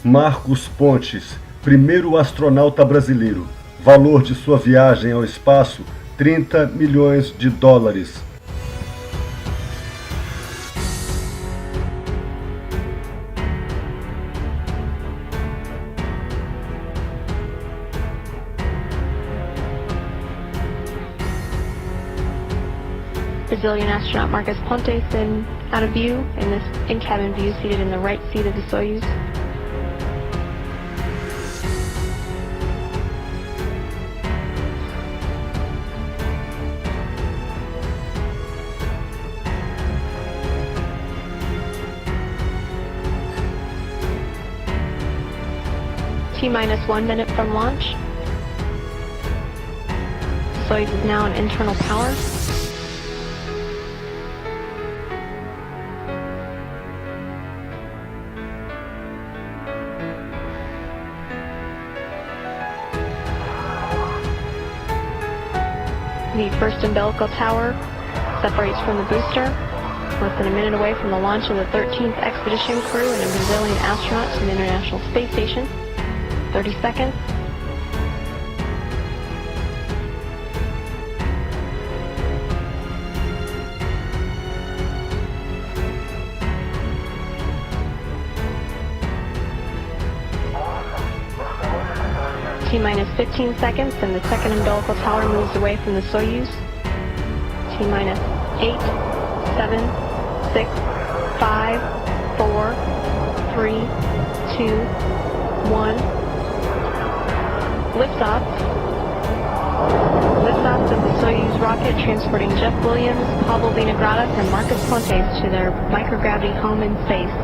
Marcos Pontes, primeiro astronauta brasileiro. Valor de sua viagem ao espaço, 30 milhões de dólares. Brazilian astronaut Marcos Pontes in out of view in this in-cabin view, seated in the right seat of the Soyuz. T-minus 1 minute from launch. The Soyuz is now in internal power. The first umbilical tower separates from the booster, less than a minute away from the launch of the 13th expedition crew and a Brazilian astronaut to the International Space Station. 30 seconds. T-minus 15 seconds, and the second umbilical tower moves away from the Soyuz. T-minus 8, 7, 6, 5, 4, 3, 2, 1. Liftoff. Liftoff of the Soyuz rocket transporting Jeff Williams, Pablo Vinograda, and Marcos Pontes to their microgravity home in space.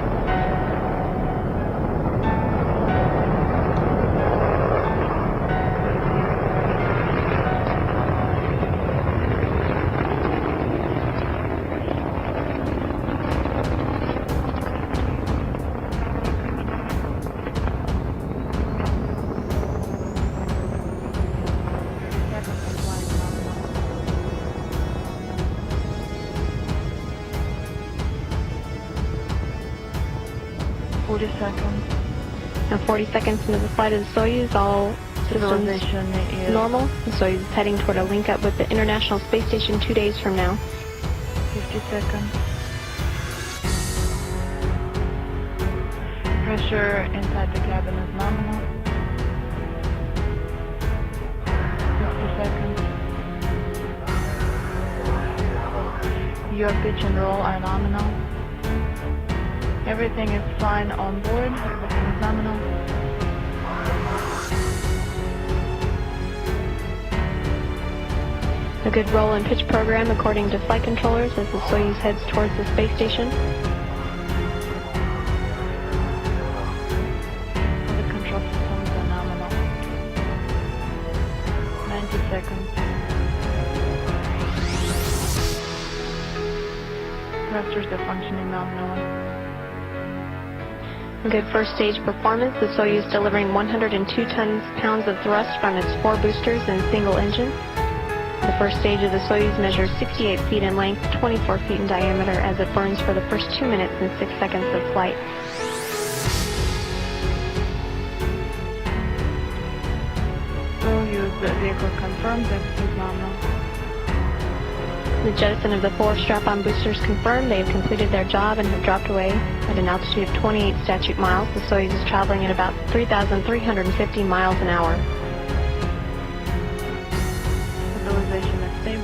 Now 40 seconds into the flight of the Soyuz, all systems is normal. The Soyuz is heading toward a link-up with the International Space Station 2 days from now. 50 seconds. Pressure inside the cabin is nominal. 50 seconds. Your pitch and roll are nominal. Everything is fine on board. Everything is nominal. A good roll and pitch program according to flight controllers as the Soyuz heads towards the space station. All the control systems are nominal. 90 seconds. Thrusters are functioning nominally. A good first stage performance, the Soyuz delivering 102 pounds of thrust from its 4 boosters and single engine. The first stage of the Soyuz measures 68 feet in length, 24 feet in diameter as it burns for the first 2 minutes and 6 seconds of flight. Soyuz vehicle confirmed, everything is nominal. The jettison of the 4 strap-on boosters confirmed they have completed their job and have dropped away at an altitude of 28 statute miles. The Soyuz is traveling at about 3,350 miles an hour. Stabilization is stable.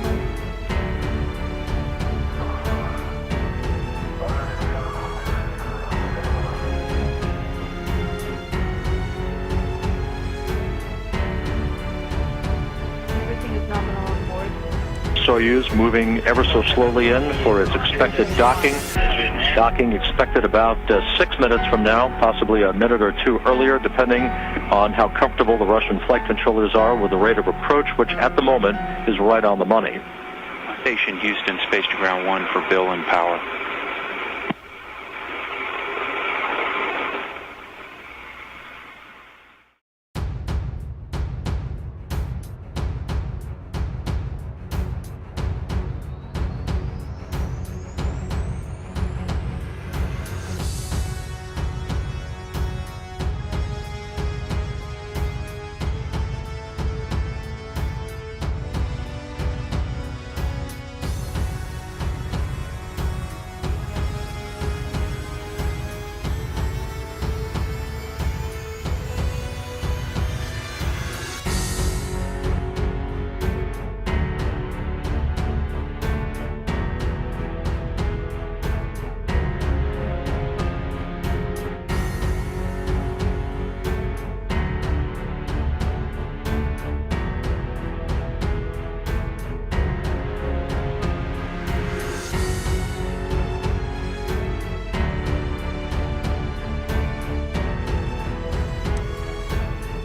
Everything is nominal on board. Soyuz moving ever so slowly in for its expected docking. Docking expected about 6 minutes from now, possibly a minute or 2 earlier, depending on how comfortable the Russian flight controllers are with the rate of approach, which at the moment is right on the money. Station Houston, Space to Ground 1 for Bill and Power.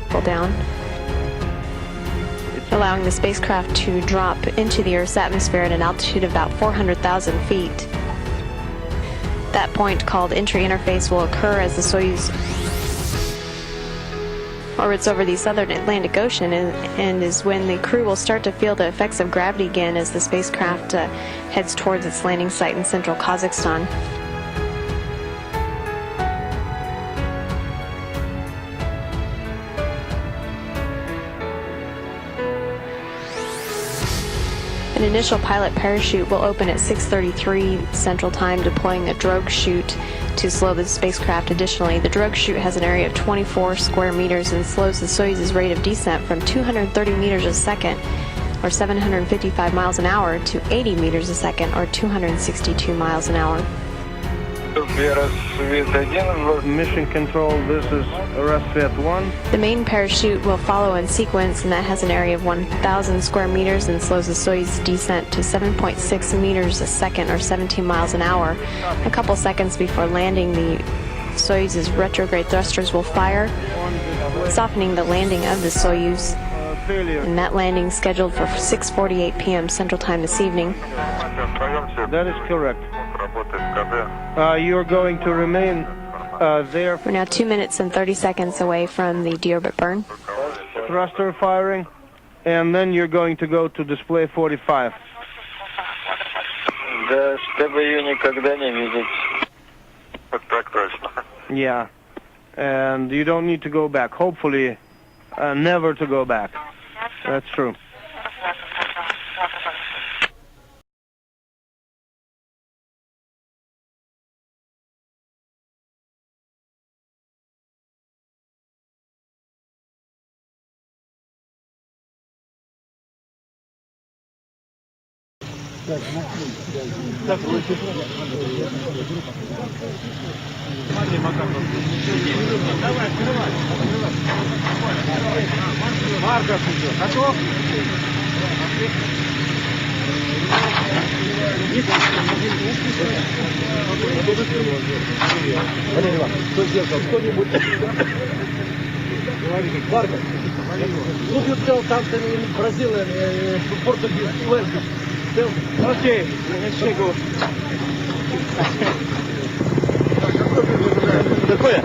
pull down, allowing the spacecraft to drop into the Earth's atmosphere at an altitude of about 400,000 feet. That point, called entry interface, will occur as the Soyuz orbits over the southern Atlantic Ocean, and is when the crew will start to feel the effects of gravity again as the spacecraft heads towards its landing site in central Kazakhstan. An initial pilot parachute will open at 6:33 Central Time, deploying a drogue chute to slow the spacecraft. Additionally, the drogue chute has an area of 24 square meters and slows the Soyuz's rate of descent from 230 meters a second, or 755 miles an hour, to 80 meters a second, or 262 miles an hour. Mission Control, this is Rassvet 1. The main parachute will follow in sequence, and that has an area of 1,000 square meters and slows the Soyuz descent to 7.6 meters a second, or 17 miles an hour. A couple seconds before landing, the Soyuz's retrograde thrusters will fire, softening the landing of the Soyuz. And that landing is scheduled for 6:48 p.m. Central Time this evening. That is correct. You're going to remain there. We're now 2 minutes and 30 seconds away from the deorbit burn. Thruster firing, and then you're going to go to display 45. Yeah, and you don't need to go back. Hopefully, never to go back. That's true. Маркос, готов? Кто сделал? Кто-нибудь? Маркос, look at something in Brazilian, Portuguese language. Okay, chegou. Какое?